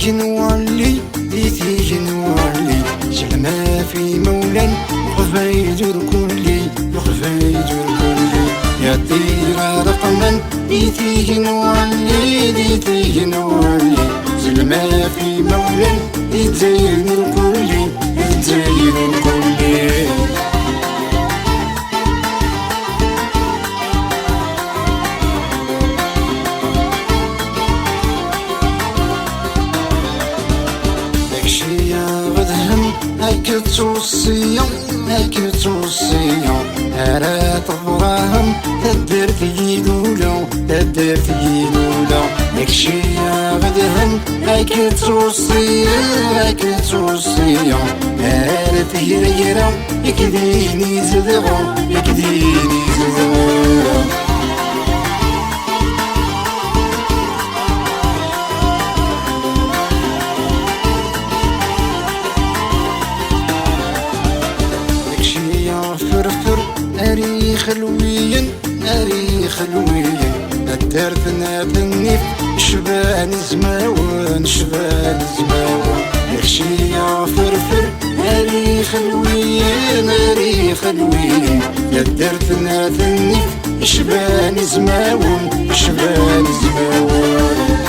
ديتي نولي ديتي نولي سلمى في مولا وخفايدر كلي وخفايدر كلي يا طيرة رقما ديتي نولي ديتي نولي سلمى في مولا يتزين كلي يتزين كلي هيك توصية هيك توصية أنا طفراهم تدير في لولا تدير في لولا داكشي غدهم هيك توصية هيك توصية أنا تهيرا يكديني زدغا يكديني زدغا فرفر أري خلويا أري خلويا الدرتنا بالنيف شبان زماون شبان زماون داكشي يا فرفر أري خلويا أري خلويا الدرتنا بالنيف شبان زماون شبان زماون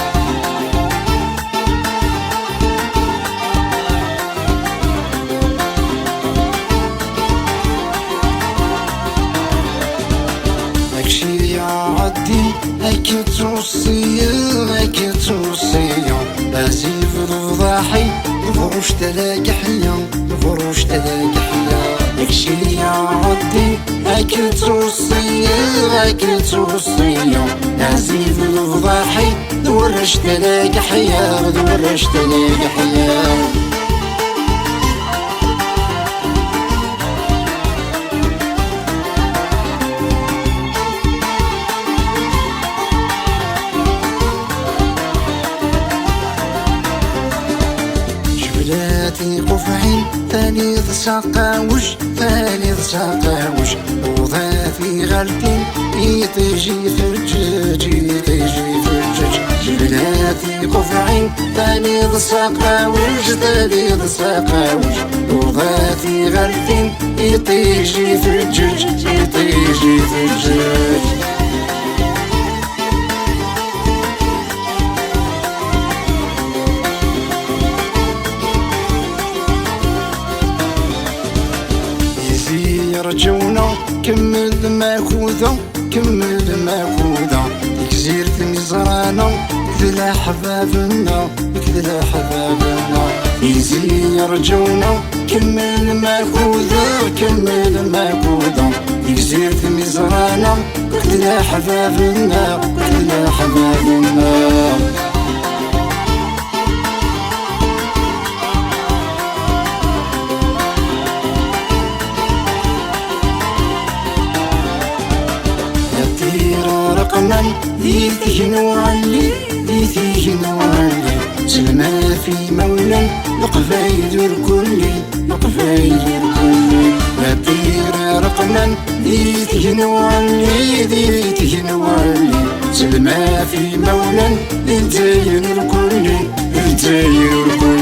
هيك توصية هيك توصية بازيف الفضاحي فروش تلاقي حيا فروش تلاقي حيا داكشي يا عدي هيك توصية هيك توصية بازيف الفضاحي دورش تلاقي حيا دورش تلاقي حيا قفعين ثالث ساقاوش ثالث ساقاوش وضع في غلتين يطيجي فرجج يطيجي فرجج جبلاتي قفعين ثالث ساقاوش ثالث ساقاوش وضع في غلتين يطيجي فرجج يطيجي فرجج رجونا كمل ماخوذة كمل ماخوذة يكزيرت نزرانا كذلا حبابنا كذلا حبابنا يزي رجونا كمل ماخوذة كمل ماخوذة يكزيرت نزرانا كذلا حبابنا كذلا حبابنا رقما ديتي نولي ديتي نولي سلمى في مولا نقفايدر كلي نقفايدر كلي نطير رقما ديتي نولي ديتي نولي سلمى في مولا الجزائر كلي الجزائر كلي